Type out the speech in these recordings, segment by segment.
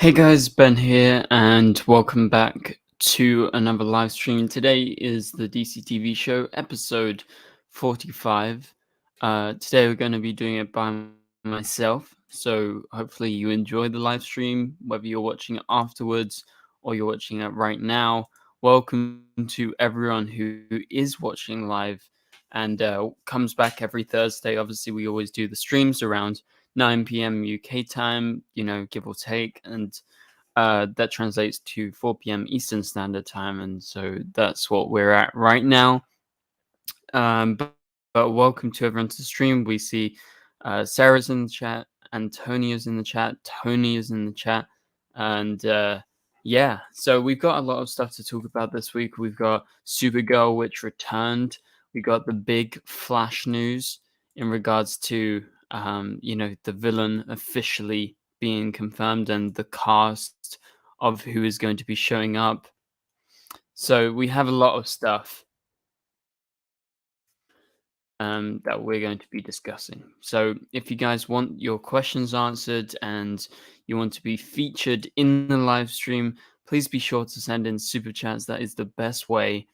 Hey guys, Ben here, and welcome back to another live stream. Today is the DCTV show, episode 45. Today we're going to be doing it by myself, so hopefully you enjoy the live stream, whether you're watching it afterwards or you're watching it right now. Welcome to everyone who is watching live and comes back every Thursday. Obviously, we always do the streams around 9 p.m. UK time, give or take, and that translates to 4 p.m. Eastern Standard Time, and so that's what we're at right now. But welcome to everyone to the stream. We see Sarah's in the chat, Antonia's in the chat, Tony is in the chat, and yeah, so we've got a lot of stuff to talk about this week. We've got Supergirl, which returned. We got the big flash news in regards to the villain officially being confirmed and the cast of who is going to be showing up. So we have a lot of stuff that we're going to be discussing. So if you guys want your questions answered and you want to be featured in the live stream, please be sure to send in super chats. That is the best way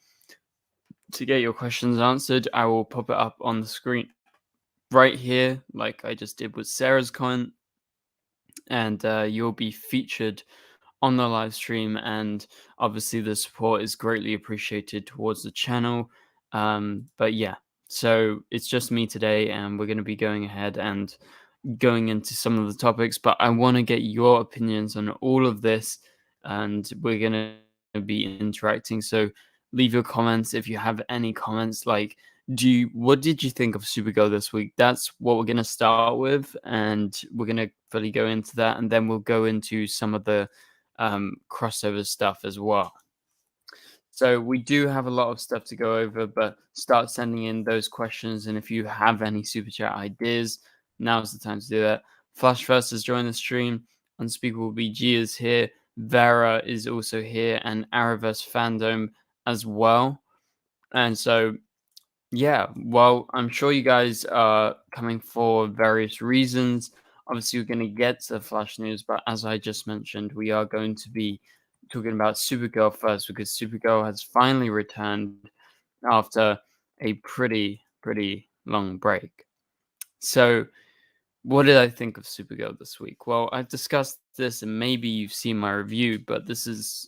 to get your questions answered. I will pop it up on the screen right here, like I just did with Sarah's comment, and you'll be featured on the live stream. And obviously the support is greatly appreciated towards the channel. But yeah, so it's just me today, and we're going to be going ahead and going into some of the topics, but I want to get your opinions on all of this, and we're going to be interacting. So leave your comments if you have any comments. Like, what did you think of Supergirl this week? That's what we're going to start with, and we're going to fully go into that, and then we'll go into some of the crossover stuff as well. So we do have a lot of stuff to go over, but start sending in those questions. And if you have any super chat ideas, now's the time to do that. Flash First has joined the stream. Unspeakable BG is here. Vera is also here, and Arrowverse Fandom as well. And so, yeah, well, I'm sure you guys are coming for various reasons. Obviously, we're going to get to the Flash news, but as I just mentioned, we are going to be talking about Supergirl first, because Supergirl has finally returned after a pretty long break. So, what did I think of Supergirl this week? Well, I've discussed this, and maybe you've seen my review, but this is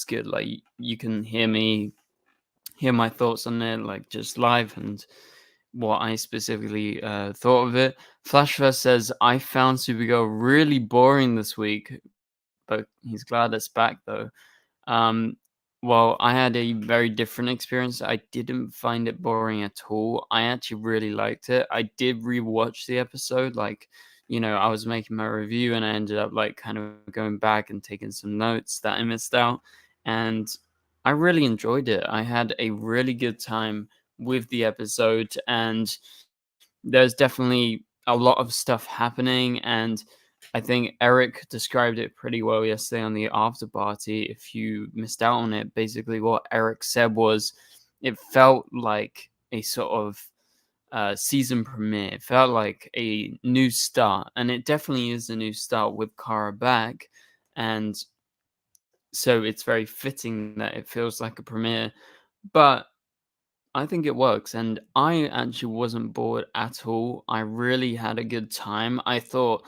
good. Like, you can hear my thoughts on it, like just live, and what I specifically thought of it. Flashverse says, I found Supergirl really boring this week, but he's glad it's back though. Well, I had a very different experience. I didn't find it boring at all. I actually really liked it. I did rewatch the episode. Like, I was making my review, and I ended up like kind of going back and taking some notes that I missed out. And I really enjoyed it. I had a really good time with the episode, and there's definitely a lot of stuff happening. And I think Eric described it pretty well yesterday on the after party. If you missed out on it, basically what Eric said was it felt like a sort of season premiere. It felt like a new start, and it definitely is a new start with Kara back. And so it's very fitting that it feels like a premiere. But I think it works, and I actually wasn't bored at all. I really had a good time. I thought,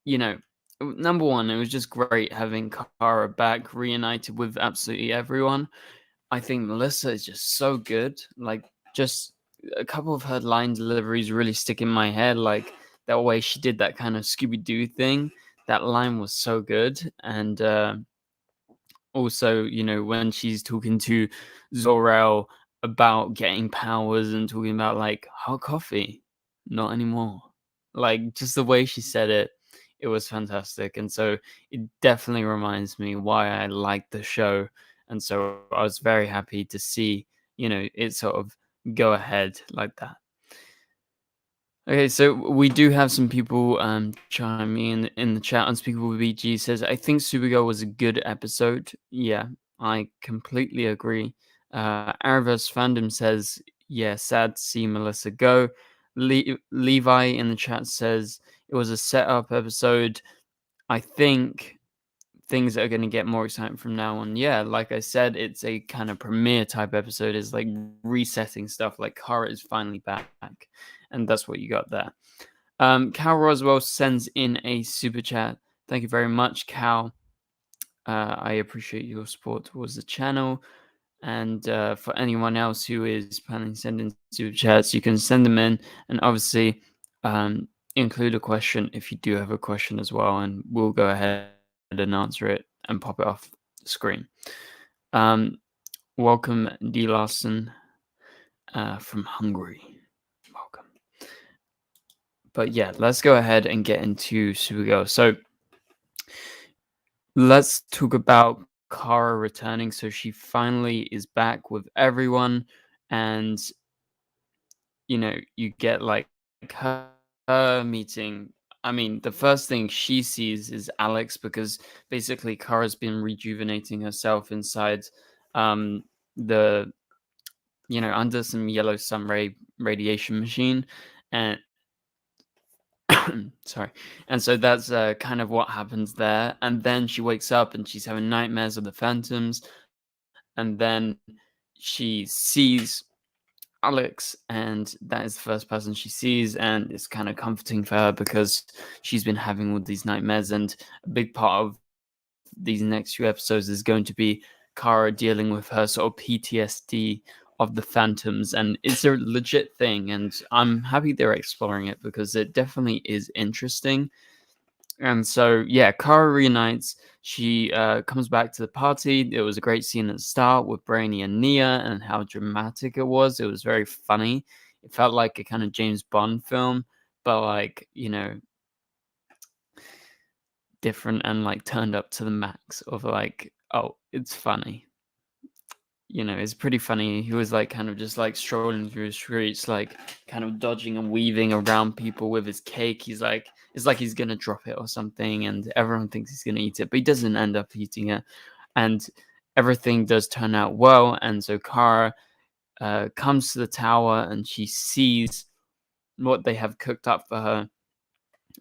you know, number one, it was just great having Kara back, reunited with absolutely everyone. I think Melissa is just so good. Like, just a couple of her line deliveries really stick in my head. Like, that way she did that kind of Scooby Doo thing. That line was so good. And also, when she's talking to Zor-El about getting powers and talking about like hot coffee, not anymore. Like, just the way she said it, it was fantastic. And so it definitely reminds me why I like the show. And so I was very happy to see, it sort of go ahead like that. Okay, so we do have some people chiming in the chat. Unspeakable BG says, I think Supergirl was a good episode. Yeah, I completely agree. Arrowverse Fandom says, yeah, sad to see Melissa go. Levi in the chat says, it was a setup episode. I think things that are going to get more exciting from now on. Yeah, like I said, it's a kind of premiere type episode. It's like resetting stuff. Like Kara is finally back, and that's what you got there. Cal Roswell sends in a super chat. Thank you very much, Cal. I appreciate your support towards the channel. And for anyone else who is planning to send in super chats, you can send them in, and obviously include a question if you do have a question as well, and we'll go ahead and answer it and pop it off the screen. Welcome, D. Larson from Hungary. Welcome. But yeah, let's go ahead and get into Supergirl. So let's talk about Kara returning. So she finally is back with everyone, and you get like her meeting. I mean, the first thing she sees is Alex, because basically Kara's been rejuvenating herself inside the under some yellow sun ray radiation machine, and sorry, and so that's kind of what happens there. And then she wakes up and she's having nightmares of the phantoms, and then she sees Alex, and that is the first person she sees, and it's kind of comforting for her because she's been having all these nightmares, and a big part of these next few episodes is going to be Kara dealing with her sort of PTSD of the phantoms, and it's a legit thing, and I'm happy they're exploring it because it definitely is interesting. And so, yeah, Kara reunites. She comes back to the party. It was a great scene at the start with Brainy and Nia, and how dramatic it was. It was very funny. It felt like a kind of James Bond film, but like, different and like turned up to the max of like, oh, it's funny. It's pretty funny. He was like kind of just like strolling through the streets, like kind of dodging and weaving around people with his cake. He's like, it's like he's gonna drop it or something, and everyone thinks he's gonna eat it, but he doesn't end up eating it. And everything does turn out well. And so Kara comes to the tower and she sees what they have cooked up for her.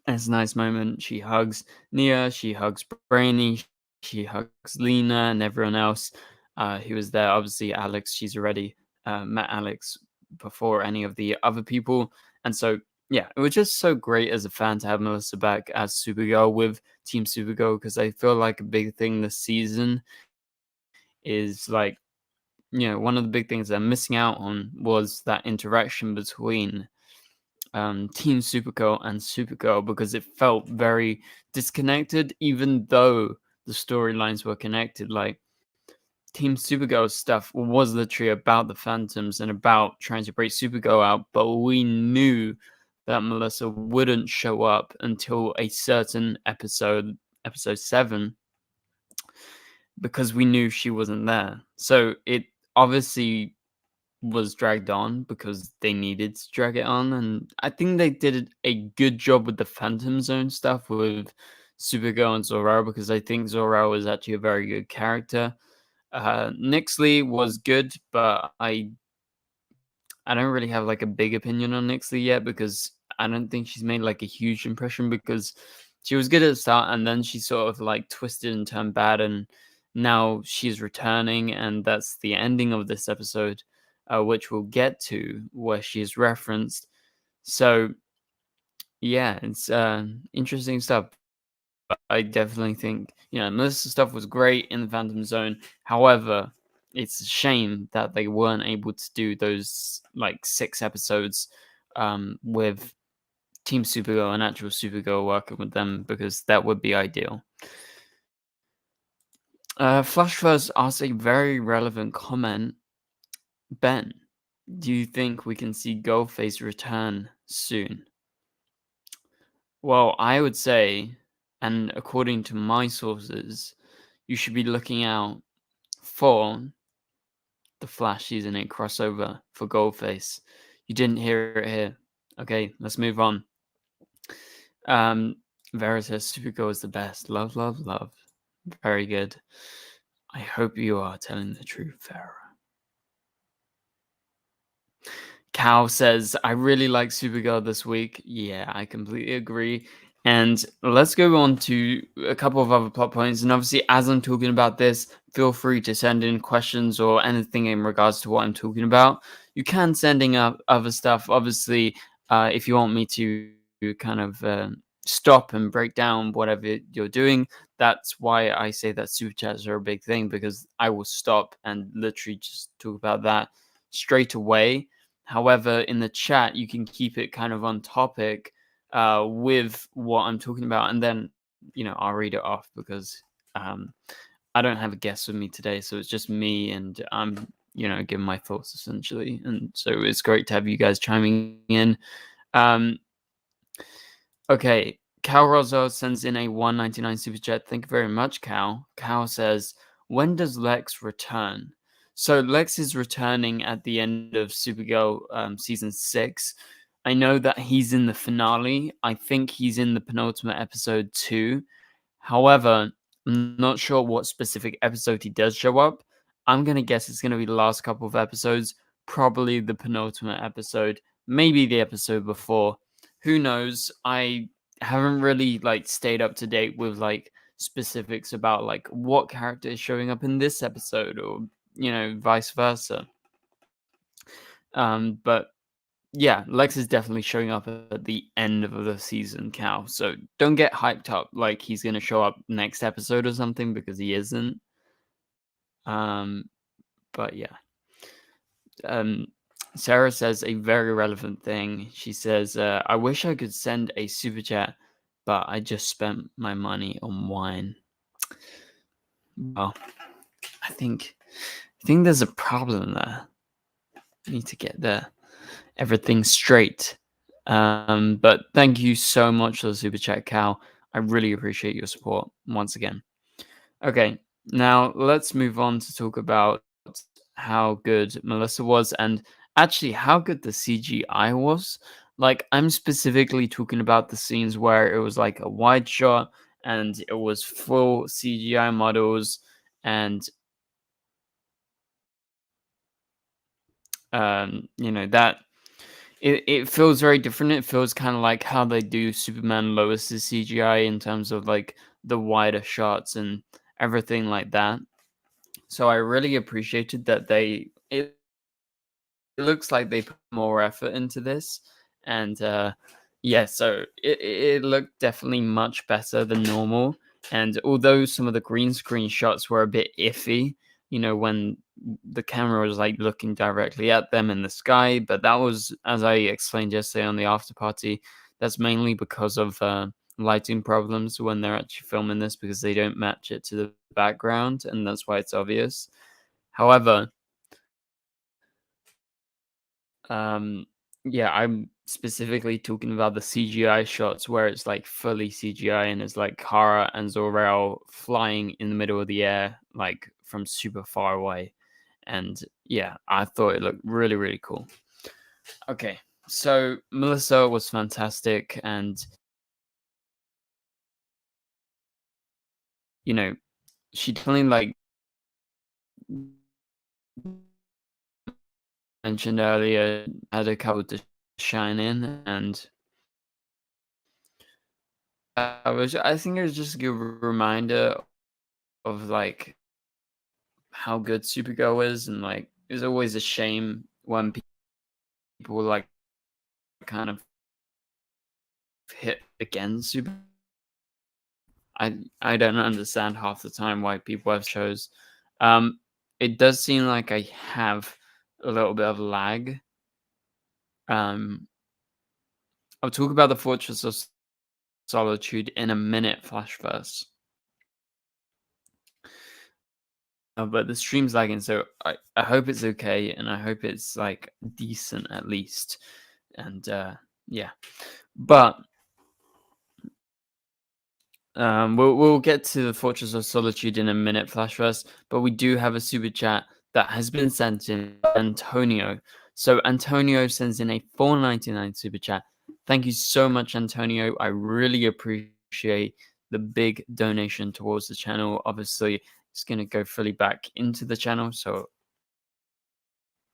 And it's a nice moment. She hugs Nia, she hugs Brainy, she hugs Lena and everyone else who was there. Obviously, Alex, she's already met Alex before any of the other people. And so, yeah, it was just so great as a fan to have Melissa back as Supergirl with Team Supergirl, because I feel like a big thing this season is like, one of the big things I'm missing out on was that interaction between Team Supergirl and Supergirl, because it felt very disconnected, even though the storylines were connected. Like, Team Supergirl stuff was literally about the Phantoms and about trying to break Supergirl out, but we knew that Melissa wouldn't show up until a certain episode 7, because we knew she wasn't there. So it obviously was dragged on because they needed to drag it on, and I think they did a good job with the Phantom Zone stuff with Supergirl and Zor-El, because I think Zor-El is actually a very good character. Nyxly was good, but I don't really have like a big opinion on Nyxly yet, because I don't think she's made like a huge impression, because she was good at the start and then she sort of like twisted and turned bad, and now she's returning, and that's the ending of this episode, which we'll get to, where she is referenced. So yeah, it's interesting stuff. I definitely think, most of the stuff was great in the Phantom Zone. However, it's a shame that they weren't able to do those like 6 episodes with Team Supergirl and actual Supergirl working with them, because that would be ideal. Flash First asks a very relevant comment. Ben, do you think we can see Goldface return soon? Well, I would say, and according to my sources, you should be looking out for the Flash Season 8 crossover for Goldface. You didn't hear it here. Okay, let's move on. Vera says Supergirl is the best. Love, love, love. Very good. I hope you are telling the truth, Vera. Cal says, I really like Supergirl this week. Yeah, I completely agree. And let's go on to a couple of other plot points. And obviously, as I'm talking about this, feel free to send in questions or anything in regards to what I'm talking about. You can sending up other stuff. Obviously, if you want me to kind of stop and break down whatever you're doing, that's why I say that super chats are a big thing, because I will stop and literally just talk about that straight away. However, in the chat, you can keep it kind of on topic with what I'm talking about, and then I'll read it off because um, I don't have a guest with me today, so it's just me, and I'm giving my thoughts essentially, and so it's great to have you guys chiming in. Um, okay, Cal Rosso sends in a 199 super chat. Thank you very much, Cal. Cal says, "When does Lex return?" So Lex is returning at the end of Supergirl season 6. I know that he's in the finale. I think he's in the penultimate episode too. However, I'm not sure what specific episode he does show up. I'm gonna guess it's gonna be the last couple of episodes, probably the penultimate episode, maybe the episode before. Who knows? I haven't really stayed up to date with specifics about what character is showing up in this episode, or vice versa. But yeah, Lex is definitely showing up at the end of the season, Cal. So don't get hyped up like he's gonna show up next episode or something, because he isn't. Um, but yeah. Um, Sarah says a very relevant thing. She says, "I wish I could send a super chat, but I just spent my money on wine." Well, I think there's a problem there. Need to get everything straight. But thank you so much for the super chat, Cal. I really appreciate your support once again. Okay, now let's move on to talk about how good Melissa was, and actually how good the CGI was. I'm specifically talking about the scenes where it was like a wide shot and it was full CGI models, and that it feels very different. It feels kind of like how they do Superman Lois's CGI in terms of the wider shots and everything like that. So I really appreciated that it looks like they put more effort into this, and yeah, so it looked definitely much better than normal. And although some of the green screen shots were a bit iffy, when the camera was looking directly at them in the sky, but that was, as I explained yesterday on the after party, that's mainly because of lighting problems when they're actually filming this, because they don't match it to the background, and that's why it's obvious. However, Um, yeah, I'm specifically talking about the CGI shots where it's fully CGI, and it's Kara and Zor-El flying in the middle of the air, from super far away. And yeah, I thought it looked really, really cool. Okay, so Melissa was fantastic, and you know, she definitely mentioned earlier, had a couple to shine in, and I think it was just a good reminder of how good Supergirl is, and it's always a shame when people kind of hit against Super. I don't understand half the time why people have shows. Um, it does seem like I have a little bit of lag. Um, I'll talk about the Fortress of Solitude in a minute, Flash first. But the stream's lagging, so I hope it's okay, and I hope it's decent at least. And yeah, but we'll get to the Fortress of Solitude in a minute, Flash first, but we do have a super chat that has been sent in, Antonio. So Antonio sends in a 4.99 super chat. Thank you so much, Antonio. I really appreciate the big donation towards the channel. Obviously, it's gonna go fully back into the channel. So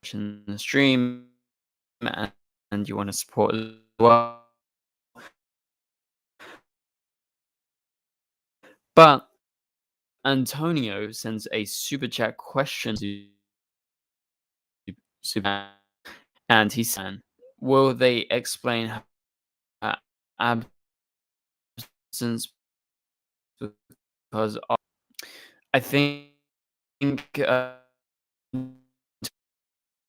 watching the stream and you want to support as well, But Antonio sends a super chat question to Super, and he said, "Will they explain her absence because I think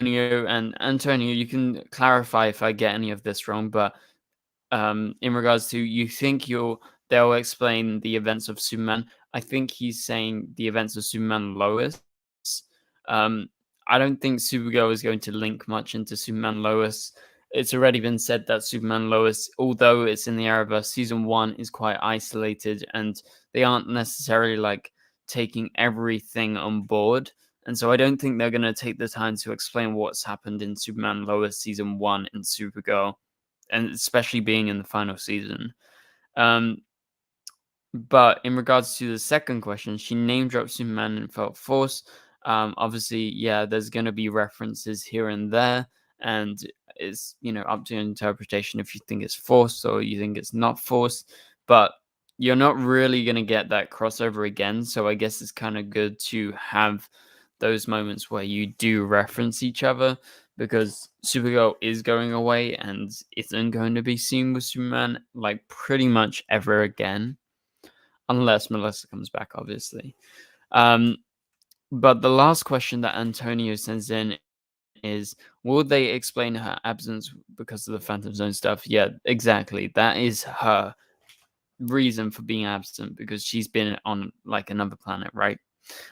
Antonio, you can clarify if I get any of this wrong, but in regards to you think they'll explain the events of Superman. I think he's saying the events of Superman Lois. Um, I don't think Supergirl is going to link much into Superman Lois. It's already been said that Superman Lois, although it's in the Arrowverse, season one is quite isolated, and they aren't necessarily like taking everything on board. And so I don't think they're going to take the time to explain what's happened in Superman Lois season one and Supergirl, and especially being in the final season. Um, but in regards to the second question, she name dropped Superman and felt forced. Obviously, yeah, there's going to be references here and there, and it's up to your interpretation if you think it's forced or you think it's not forced. But you're not really going to get that crossover again, so I guess it's kind of good to have those moments where you do reference each other because Supergirl is going away and isn't going to be seen with Superman like pretty much ever again, unless Melissa comes back, obviously. Um, but the last question that Antonio sends in is, will they explain her absence because of the Phantom Zone stuff? Yeah, exactly. That is her reason for being absent, because she's been on like another planet, right?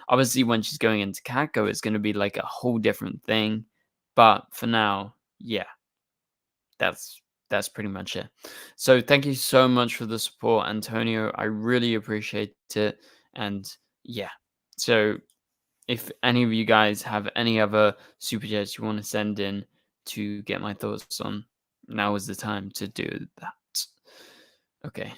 Obviously, when she's going into Catco, it's going to be like a whole different thing. But for now, yeah, that's that's pretty much it. So thank you so much for the support, Antonio. I really appreciate it. And yeah, so if any of you guys have any other super chats you want to send in to get my thoughts on, now is the time to do that. Okay.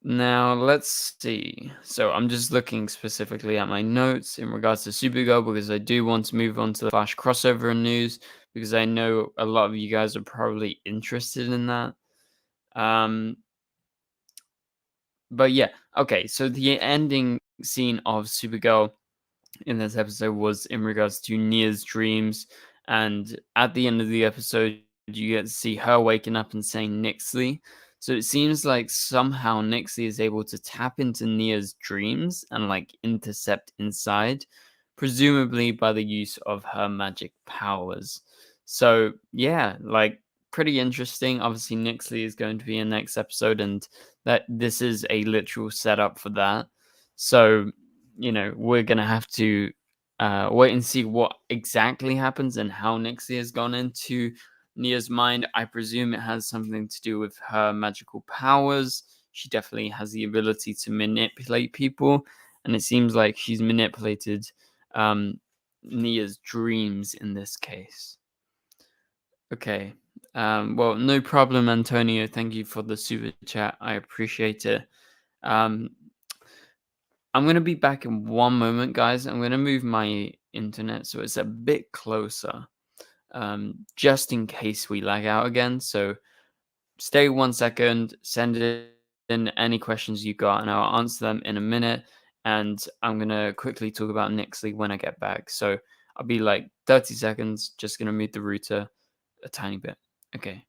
Now let's see. So I'm just looking specifically at my notes in regards to Supergirl because I do want to move on to the Flash crossover news because I know a lot of you guys are probably interested in that. Um, but yeah, okay. So the ending scene of Supergirl in this episode was in regards to Nia's dreams, and at the end of the episode, you get to see her waking up and saying Nyxly. So it seems like somehow Nyxly is able to tap into Nia's dreams and like intercept inside, presumably by the use of her magic powers. So yeah, like pretty interesting. Obviously, Nyxly is going to be in next episode, and that this is a literal setup for that. So we're gonna have to wait and see what exactly happens and how Nixie has gone into Nia's mind. I presume it has something to do with her magical powers. She definitely has the ability to manipulate people, and it seems like she's manipulated um, Nia's dreams in this case. Okay. Well, no problem, Antonio. Thank you for the super chat. I appreciate it. Um, I'm going to be back in one moment, guys. I'm going to move my internet so it's a bit closer, just in case we lag out again. So stay 1 second, send in any questions you got, and I'll answer them in a minute. And I'm going to quickly talk about Nyxly when I get back. So I'll be like 30 seconds, just going to mute the router a tiny bit. Okay.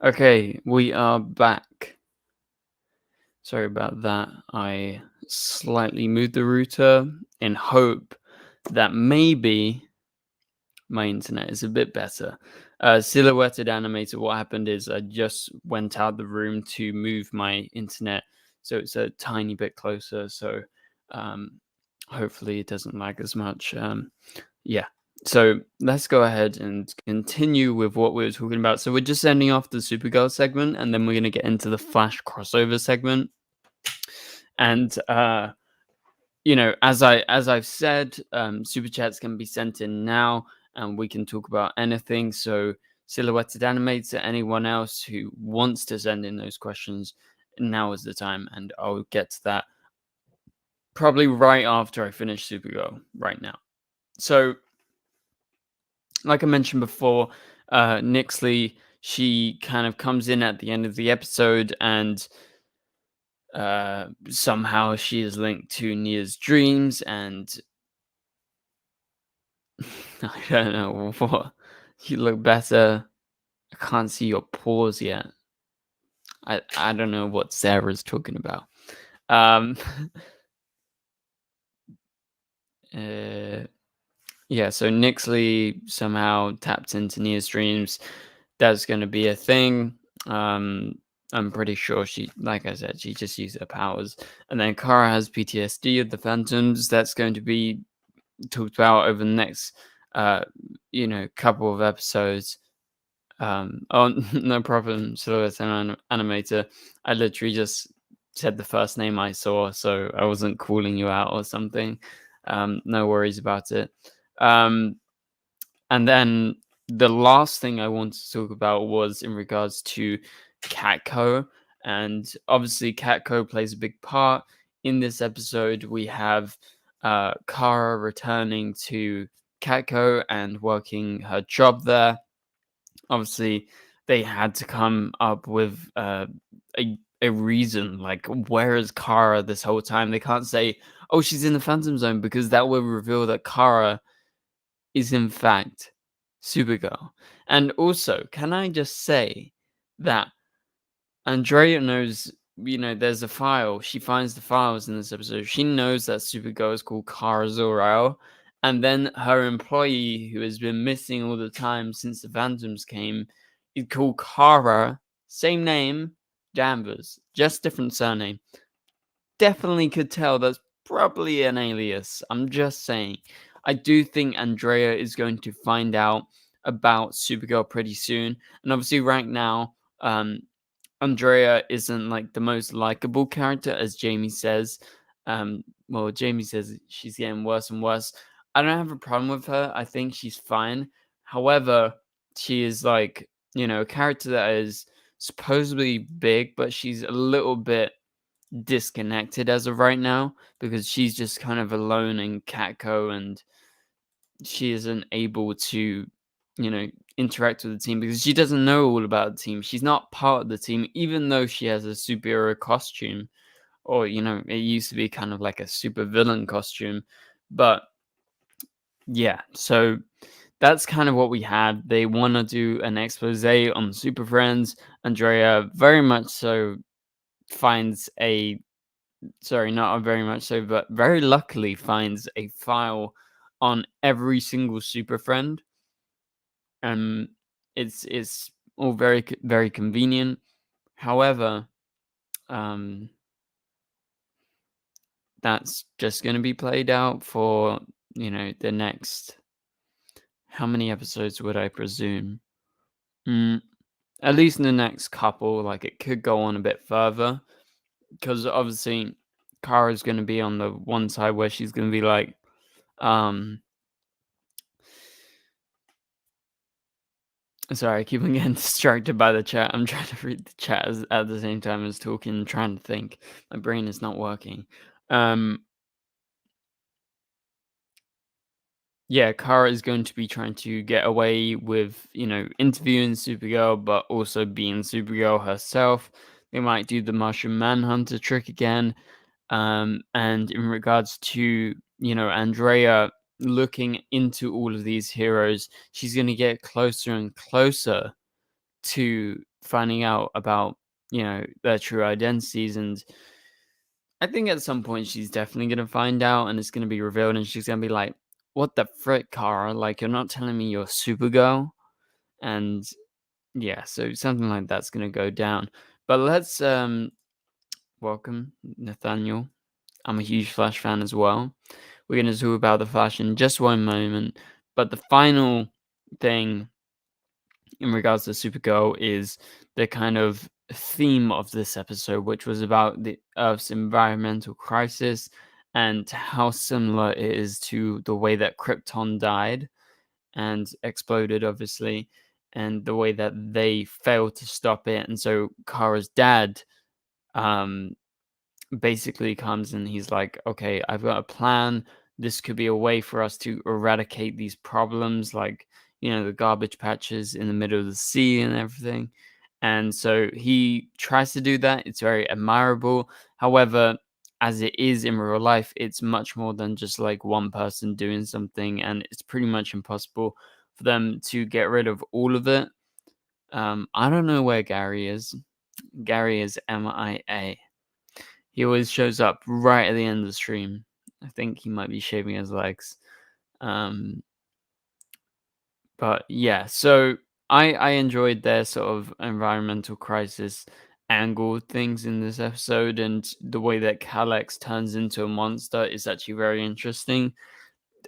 Okay, we are back. Sorry about that. I slightly moved the router in hope that maybe my internet is a bit better. Silhouetted animator, what happened is I just went out the room to move my internet so it's a tiny bit closer. So um, hopefully it doesn't lag as much. Yeah. So let's go ahead and continue with what we were talking about. So we're just ending off the Supergirl segment, and then we're going to get into the Flash crossover segment. And as I've said, super chats can be sent in now, and we can talk about anything. So silhouetted animator, anyone else who wants to send in those questions, now is the time, and I'll get to that probably right after I finish Supergirl right now. So like I mentioned before, Nyxly, she kind of comes in at the end of the episode, and somehow she is linked to Nia's dreams, and I don't know what. You look better. I can't see your pores yet. I don't know what Sarah's talking about. Um, uh, yeah, so Nyxly somehow tapped into Nia's dreams. That's going to be a thing. I'm pretty sure she, like I said, she just used her powers. And then Kara has PTSD of the Phantoms. That's going to be talked about over the next, couple of episodes. Oh, no problem, Silhouette and Animator. I literally just said the first name I saw, so I wasn't calling you out or something. No worries about it. And then the last thing I wanted to talk about was in regards to Catco. And obviously, Catco plays a big part in this episode. We have Kara returning to Catco and working her job there. Obviously, they had to come up with a reason. Like, where is Kara this whole time? They can't say, "Oh, she's in the Phantom Zone," because that would reveal that Kara is in fact Supergirl. And also, can I just say that Andrea knows, there's a file. She finds the files in this episode. She knows that Supergirl is called Kara Zor-El. And then her employee, who has been missing all the time since the Phantoms came, is called Kara. Same name, Danvers. Just different surname. Definitely could tell that's probably an alias. I'm just saying. I do think Andrea is going to find out about Supergirl pretty soon. And obviously, right now, Andrea isn't like the most likable character, as Jamie says. Well, Jamie says she's getting worse and worse. I don't have a problem with her. I think she's fine. However, she is like, a character that is supposedly big, but she's a little bit disconnected as of right now because she's just kind of alone in Catco, and she isn't able to, interact with the team because she doesn't know all about the team. She's not part of the team, even though she has a superhero costume, or it used to be kind of like a super villain costume. But yeah, so that's kind of what we had. They want to do an expose on Super Friends. Andrea very much so finds a sorry, not very much so, but very luckily finds a file on every single super friend. Um, it's all very convenient. However, um, that's just going to be played out for the next. How many episodes would I presume? Mm, at least in the next couple. Like it could go on a bit further because obviously Kara's going to be on the one side where she's going to be like, um, sorry, I keep on getting distracted by the chat. I'm trying to read the chat at the same time as talking and trying to think. My brain is not working. Um, yeah, Kara is going to be trying to get away with, interviewing Supergirl, but also being Supergirl herself. They might do the Martian Manhunter trick again. And in regards to, Andrea looking into all of these heroes, she's going to get closer and closer to finding out about, their true identities. And I think at some point she's definitely gonna find out, and it's gonna be revealed, and she's gonna be like, "What the frick, Kara? Like, you're not telling me you're Supergirl?" And yeah, so something like that's gonna go down. But let's welcome Nathaniel. I'm a huge Flash fan as well. We're gonna talk about the Flash in just one moment. But the final thing in regards to Supergirl is the kind of theme of this episode, which was about the Earth's environmental crisis and how similar it is to the way that Krypton died and exploded, obviously, and the way that they failed to stop it. And so Kara's dad um, basically comes and he's like, okay, I've got a plan. This could be a way for us to eradicate these problems, like, the garbage patches in the middle of the sea and everything. And so he tries to do that. It's very admirable. However, as it is in real life, it's much more than just like one person doing something, and it's pretty much impossible for them to get rid of all of it. I don't know where Gary is. Gary is MIA. He always shows up right at the end of the stream. I think he might be shaving his legs. Um, but yeah, so I enjoyed their sort of environmental crisis angle things in this episode, and the way that Kalex turns into a monster is actually very interesting.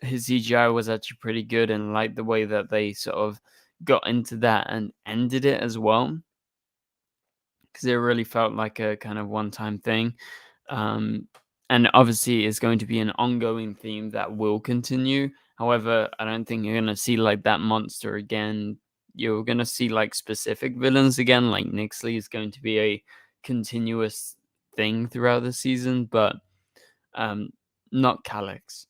His CGI was actually pretty good, and like the way that they sort of got into that and ended it as well, because it really felt like a kind of one-time thing. Um, and obviously, it's going to be an ongoing theme that will continue. However, I don't think you're going to see like that monster again. You're going to see like specific villains again. Like Nyxly is going to be a continuous thing throughout the season, but not Calyx.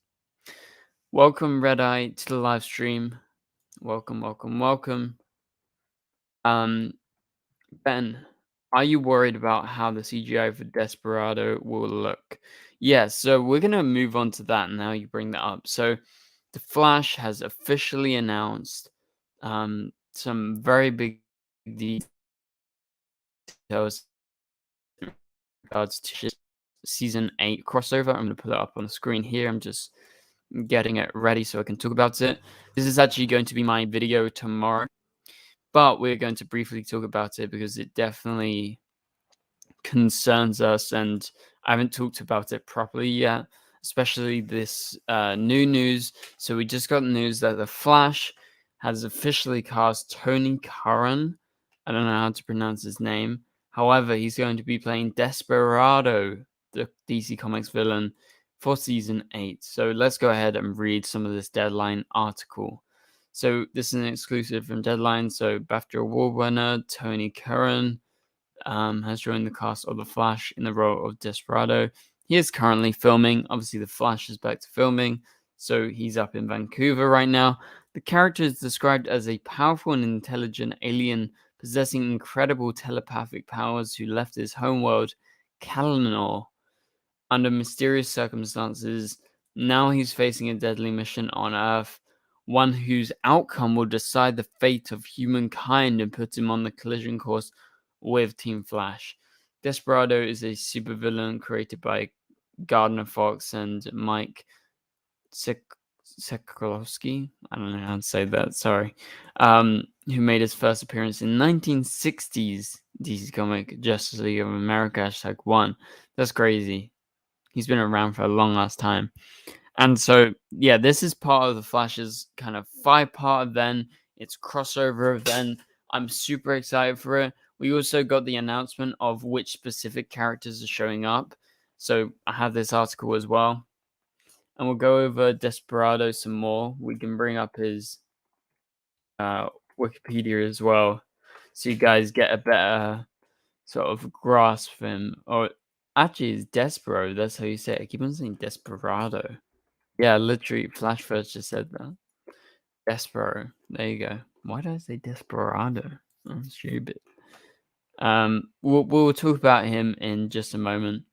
Welcome, Red Eye, to the live stream. Welcome, welcome, welcome. Ben, are you worried about how the CGI for Desperado will look? Yeah, so we're gonna move on to that now you bring that up. So The Flash has officially announced some very big details in regards to season 8 crossover. I'm gonna put it up on the screen here. I'm just getting it ready so I can talk about it. This is actually going to be my video tomorrow, but we're going to briefly talk about it because it definitely concerns us, and I haven't talked about it properly yet, especially this new news. So we just got news that The Flash has officially cast Tony Curran. I don't know how to pronounce his name. However, he's going to be playing Desperado, the DC Comics villain, for season 8. So let's go ahead and read some of this Deadline article. So this is an exclusive from Deadline. So BAFTA Award winner Tony Curran has joined the cast of The Flash in the role of Desperado. He is currently filming. Obviously, The Flash is back to filming, so he's up in Vancouver right now. The character is described as a powerful and intelligent alien possessing incredible telepathic powers who left his homeworld, Kalanor, under mysterious circumstances. Now he's facing a deadly mission on Earth, one whose outcome will decide the fate of humankind and put him on the collision course with Team Flash. Desperado is a supervillain created by Gardner Fox and Mike Sekowski. I don't know how to say that, sorry. Who made his first appearance in 1960s DC comic Justice League of America #1. That's crazy. He's been around for a long ass time. And so, yeah, this is part of the Flash's kind of 5-part event. It's crossover event. I'm super excited for it. We also got the announcement of which specific characters are showing up. So I have this article as well. And we'll go over Desperado some more. We can bring up his Wikipedia as well, so you guys get a better sort of grasp of him. Or actually, it's Despero. That's how you say it. I keep on saying Desperado. Yeah, literally, Flash first just said that. Despero. There you go. Why did I say Desperado? I'm stupid. We'll talk about him in just a moment.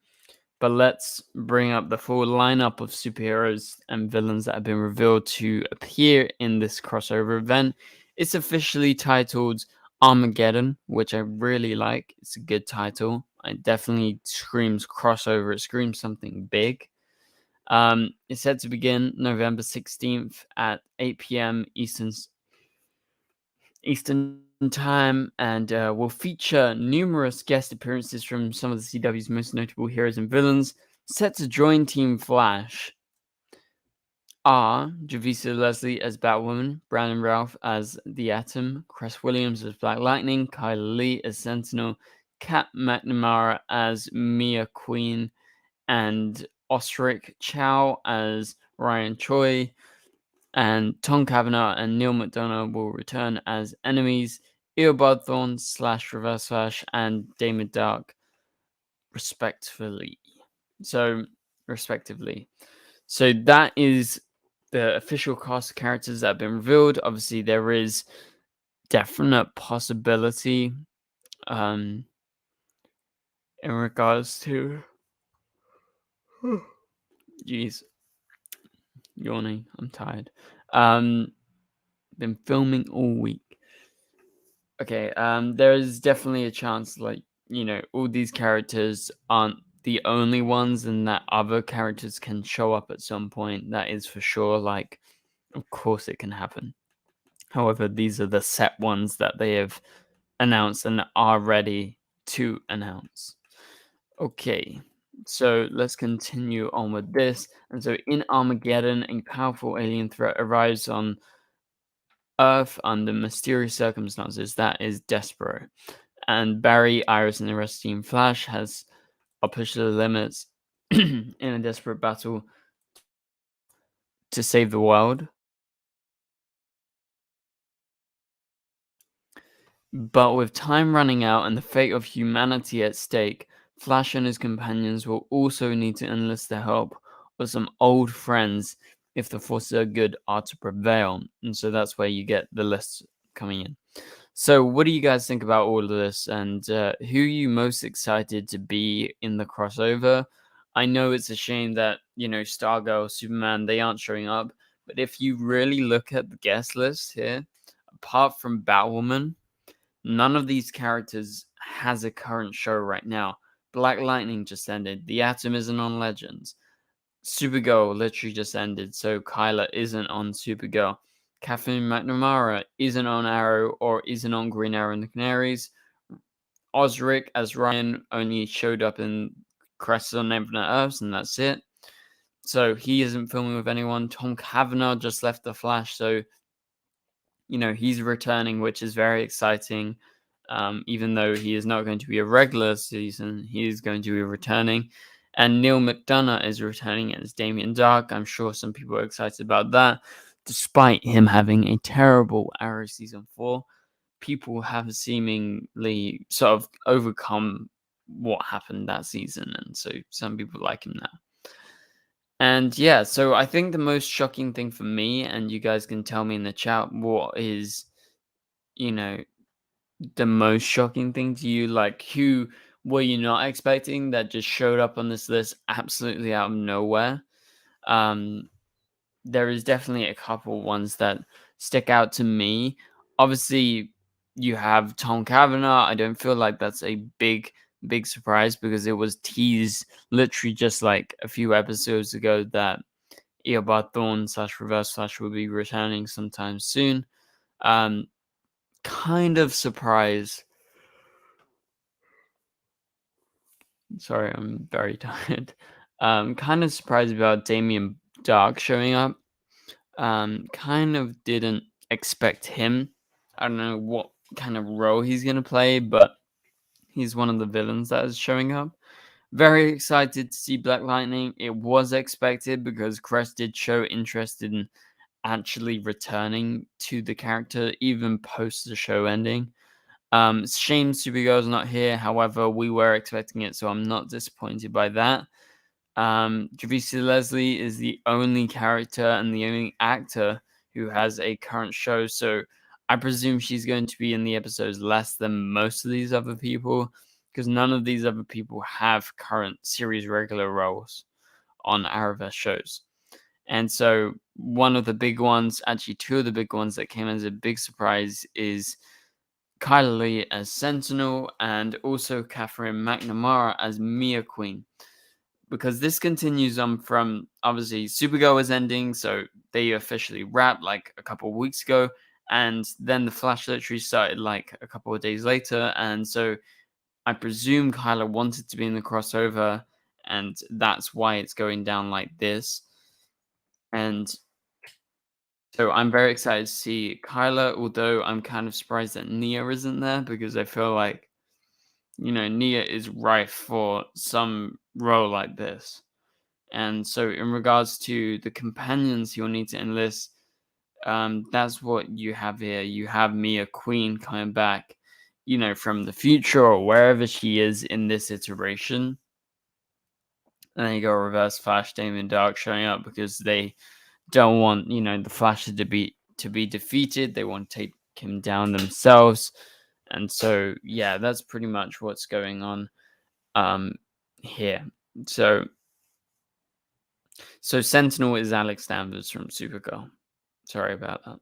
But let's bring up the full lineup of superheroes and villains that have been revealed to appear in this crossover event. It's officially titled Armageddon, which I really like. It's a good title. It definitely screams crossover. It screams something big. It's set to begin November 16th at 8 p.m. Eastern Time, and will feature numerous guest appearances from some of the CW's most notable heroes and villains. Set to join Team Flash are Javisa Leslie as Batwoman, Brandon Ralph as The Atom, Cress Williams as Black Lightning, Kyla Lee as Sentinel, Kat McNamara as Mia Queen, and Osric Chow as Ryan Choi, and Tom Cavanagh and Neil McDonough will return as enemies, Eobard Thorne / Reverse Flash and Damon Dark, respectively. So that is the official cast of characters that have been revealed. Obviously, there is definite possibility in regards to jeez, yawning. I'm tired. Been filming all week. Okay, there is definitely a chance, like, all these characters aren't the only ones and that other characters can show up at some point. That is for sure. Like, of course it can happen. However, these are the set ones that they have announced and are ready to announce. Okay, so let's continue on with this. And so in Armageddon, a powerful alien threat arrives on Earth under mysterious circumstances. That is Despero. And Barry, Iris, and the rest of Team Flash are pushed to the limits in a desperate battle to save the world. But with time running out and the fate of humanity at stake, Flash and his companions will also need to enlist the help of some old friends if the forces of good are to prevail. And so that's where you get the lists coming in. So what do you guys think about all of this, and who are you most excited to be in the crossover? I know it's a shame that, Stargirl, Superman, they aren't showing up, but if you really look at the guest list here, apart from Batwoman, none of these characters has a current show right now. Black Lightning just ended. The Atom isn't on Legends. Supergirl literally just ended, so Kyla isn't on Supergirl. Kathleen McNamara isn't on Arrow or isn't on Green Arrow and the Canaries. Osric as Ryan only showed up in Crest on Infinite Earths, and that's it. So he isn't filming with anyone. Tom Cavanagh just left The Flash, so he's returning, which is very exciting. Even though he is not going to be a regular season, he is going to be returning. And Neil McDonough is returning as Damien Dark. I'm sure some people are excited about that. Despite him having a terrible Arrow season 4, people have seemingly sort of overcome what happened that season. And so some people like him now. And yeah, so I think the most shocking thing for me, and you guys can tell me in the chat what is, the most shocking thing to you. Like, who were you not expecting that just showed up on this list absolutely out of nowhere? There is definitely a couple ones that stick out to me. Obviously, you have Tom Cavanagh. I don't feel like that's a big surprise because it was teased literally just like a few episodes ago that Eobard Thorne / Reverse Flash will be returning sometime soon. Kind of surprised. Sorry, I'm very tired. Kind of surprised about Damien Dark showing up. Kind of didn't expect him. I don't know what kind of role he's gonna play, but he's one of the villains that is showing up. Very excited to see Black Lightning. It was expected because Crest did show interest in actually returning to the character even post the show ending. Shame Supergirl's not here. However, we were expecting it, so I'm not disappointed by that. Javisa Leslie is the only character and the only actor who has a current show, so I presume she's going to be in the episodes less than most of these other people, because none of these other people have current series regular roles on Arrowverse shows. And so one of the big ones, actually two of the big ones that came as a big surprise is Kyla Lee as Sentinel, and also Catherine McNamara as Mia Queen. Because this continues on from, obviously, Supergirl is ending, so they officially wrapped like a couple of weeks ago, and then the Flash literally started like a couple of days later, and so I presume Kyla wanted to be in the crossover, and that's why it's going down like this. And so I'm very excited to see Kyla, although I'm kind of surprised that Nia isn't there, because I feel like, Nia is rife for some role like this. And so, in regards to the companions you'll need to enlist, that's what you have here. You have Mia Queen coming back, from the future or wherever she is in this iteration. And then you got Reverse Flash, Damien Dark showing up because they don't want, the Flash to be defeated. They want to take him down themselves. And so, yeah, that's pretty much what's going on here. So Sentinel is Alex Danvers from Supergirl. Sorry about that.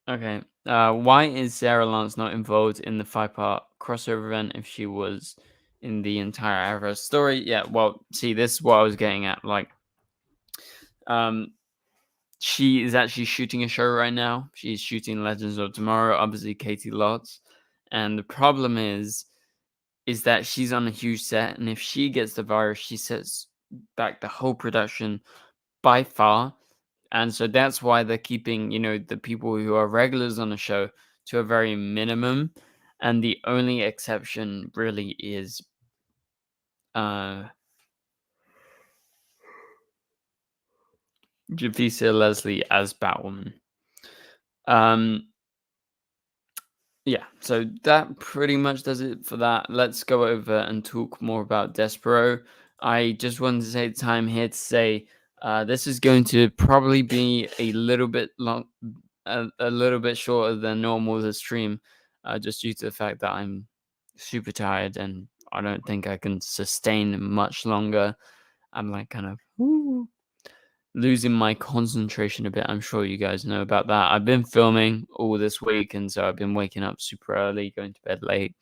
Okay. Why is Sarah Lance not involved in the 5-part crossover event if she was in the entire Arrowverse story? Yeah, well, see, this is what I was getting at. Like, she is actually shooting a show right now. She's shooting Legends of Tomorrow, obviously Katie Lotz. And the problem is that she's on a huge set, and if she gets the virus, she sets back the whole production by far. And so that's why they're keeping, the people who are regulars on the show to a very minimum. And the only exception really is Javisa Leslie as Batwoman. Yeah, so that pretty much does it for that. Let's go over and talk more about Despero. I just wanted to take time here to say this is going to probably be a little bit long, a little bit shorter than normal the stream, just due to the fact that I'm super tired and I don't think I can sustain much longer. I'm like kind of losing my concentration a bit. I'm sure you guys know about that. I've been filming all this week, and so I've been waking up super early, going to bed late,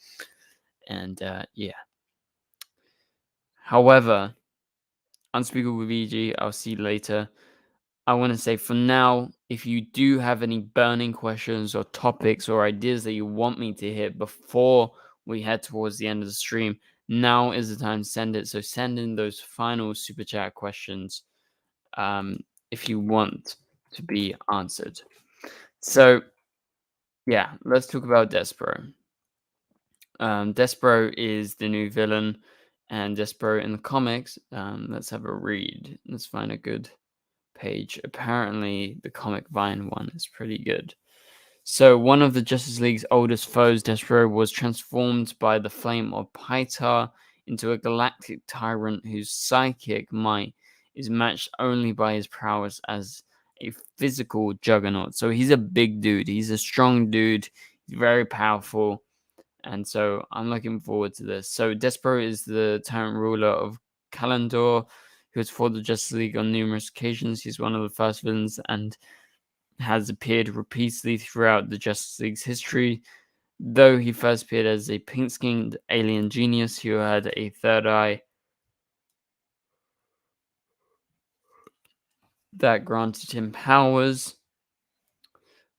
and yeah. However, Unspeakable VG, I'll see you later. I want to say for now, if you do have any burning questions or topics or ideas that you want me to hit before we head towards the end of the stream, now is the time to send it. So send in those final super chat questions if you want to be answered. So, yeah, let's talk about Despero. Despero is the new villain, and Despero in the comics, let's have a read. Let's find a good page. Apparently, the Comic Vine one is pretty good. So, one of the Justice League's oldest foes, Despero, was transformed by the flame of Pytar into a galactic tyrant whose psychic might is matched only by his prowess as a physical juggernaut. So, he's a big dude. He's a strong dude. He's very powerful. And so, I'm looking forward to this. So, Despero is the tyrant ruler of Kalandor, who has fought the Justice League on numerous occasions. He's one of the first villains and has appeared repeatedly throughout the Justice League's history, though he first appeared as a pink-skinned alien genius who had a third eye that granted him powers.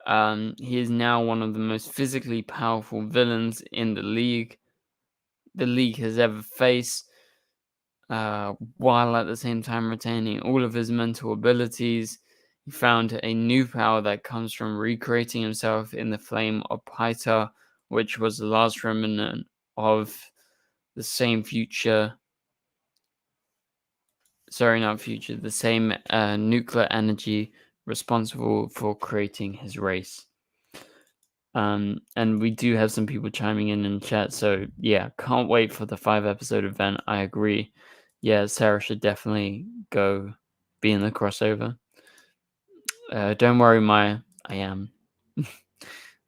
He is now one of the most physically powerful villains in the league has ever faced, while at the same time retaining all of his mental abilities. He found a new power that comes from recreating himself in the flame of Pytar, which was the last remnant of the same future. Sorry, not future. The same nuclear energy responsible for creating his race. And we do have some people chiming in chat. So yeah, can't wait for the 5-episode event. I agree. Yeah, Sarah should definitely go be in the crossover. Don't worry, Maya. I am.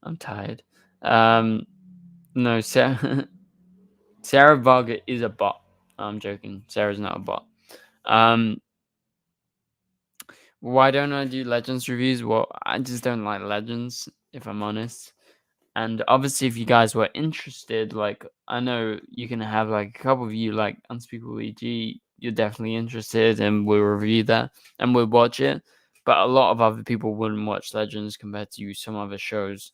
I'm tired. No, Sarah. Sarah Varga is a bot. I'm joking. Sarah's not a bot. Why don't I do Legends reviews? Well, I just don't like Legends, if I'm honest. And obviously, if you guys were interested, like I know you can have like a couple of you like Unspeakable EG, you're definitely interested, and we'll review that and we'll watch it. But a lot of other people wouldn't watch Legends compared to some other shows.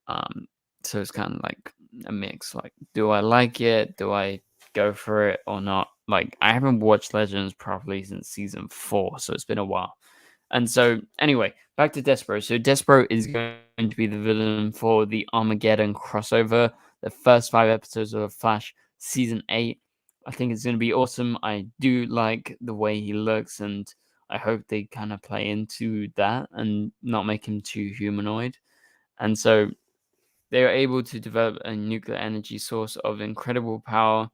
Um, so it's kind of like a mix. Like, do I like it? Do I go for it or not? Like, I haven't watched Legends properly since season 4, so it's been a while. And so, anyway, back to Despero. So, Despero is going to be the villain for the Armageddon crossover, the first 5 episodes of Flash season 8. I think it's going to be awesome. I do like the way he looks, and I hope they kind of play into that and not make him too humanoid. And so, they are able to develop a nuclear energy source of incredible power,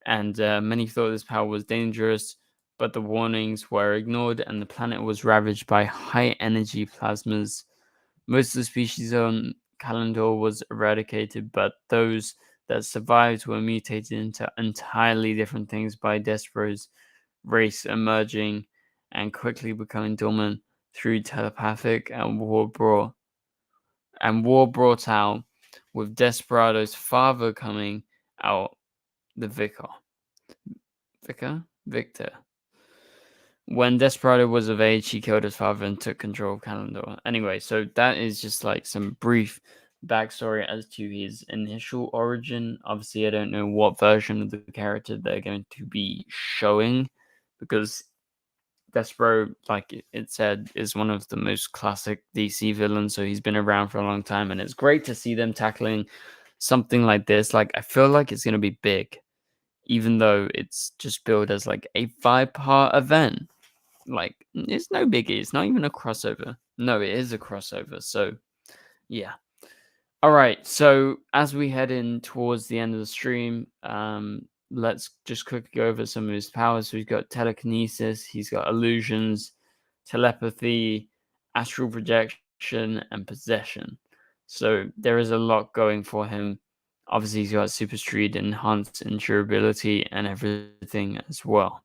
and many thought this power was dangerous, but the warnings were ignored, and the planet was ravaged by high energy plasmas. Most of the species on Kalendor was eradicated, but those that survived were mutated into entirely different things by Despero's race emerging and quickly becoming dormant through telepathic and war brought out, with Desperado's father coming out, the Victor. When Desperado was of age, he killed his father and took control of Kalendor. Anyway, so that is just like some brief backstory as to his initial origin. Obviously, I don't know what version of the character they're going to be showing, because Despero, like it said, is one of the most classic DC villains, so he's been around for a long time, and it's great to see them tackling something like this. Like, I feel like it's going to be big, even though it's just billed as like a 5-part event. Like, it's no biggie. It's not even a crossover. No, it is a crossover. So, yeah. All right. So, as we head in towards the end of the stream, let's just quickly go over some of his powers. So, he's got telekinesis, he's got illusions, telepathy, astral projection, and possession. So, there is a lot going for him. Obviously, he's got super speed, enhanced endurability, and everything as well.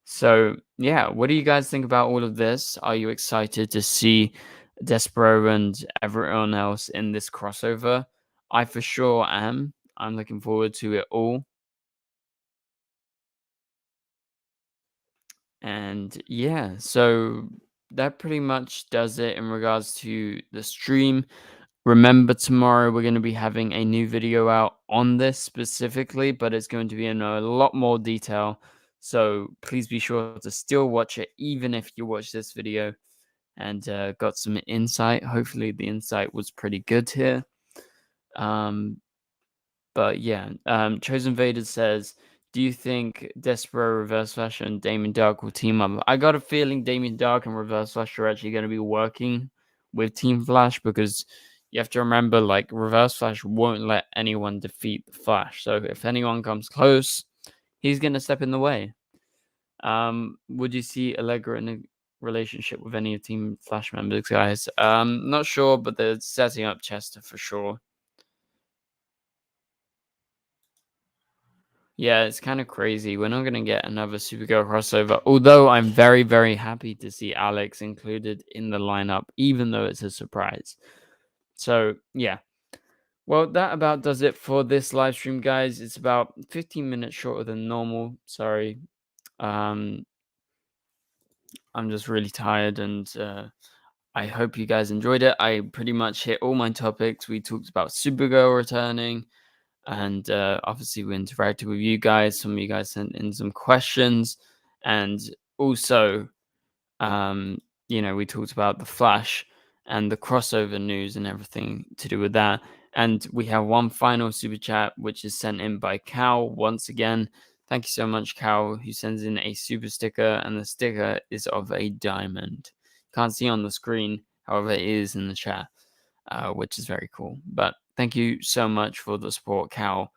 So, yeah, what do you guys think about all of this? Are you excited to see Despero and everyone else in this crossover? I for sure am. I'm looking forward to it all. And yeah, so that pretty much does it in regards to the stream. Remember, tomorrow we're going to be having a new video out on this specifically, but it's going to be in a lot more detail. So please be sure to still watch it, even if you watch this video and got some insight. Hopefully, the insight was pretty good here. Um, but yeah, Chosen Vader says, "Do you think Despero, Reverse Flash, and Damien Dark will team up?" I got a feeling Damien Dark and Reverse Flash are actually going to be working with Team Flash, because you have to remember, like, Reverse Flash won't let anyone defeat the Flash. So if anyone comes close, he's going to step in the way. Would you see Allegra in a relationship with any of Team Flash members, guys? Not sure, but they're setting up Chester for sure. Yeah, it's kind of crazy. We're not going to get another Supergirl crossover, although I'm very, very happy to see Alex included in the lineup, even though it's a surprise. So, yeah. Well, that about does it for this live stream, guys. It's about 15 minutes shorter than normal. Sorry. Um, I'm just really tired, and I hope you guys enjoyed it. I pretty much hit all my topics. We talked about Supergirl returning, and obviously we interacted with you guys. Some of you guys sent in some questions, and also, we talked about the Flash and the crossover news and everything to do with that. And we have one final super chat, which is sent in by Cal once again. Thank you so much, Cal, who sends in a super sticker, and the sticker is of a diamond. Can't see on the screen, however, it is in the chat, which is very cool. But thank you so much for the support, Cal,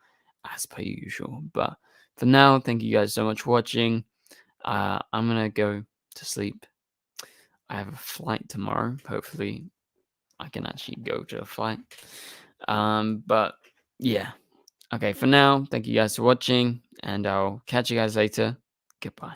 as per usual. But for now, thank you guys so much for watching. I'm going to go to sleep. I have a flight tomorrow. Hopefully, I can actually go to a flight. But yeah. Okay, for now, thank you guys for watching, and I'll catch you guys later. Goodbye.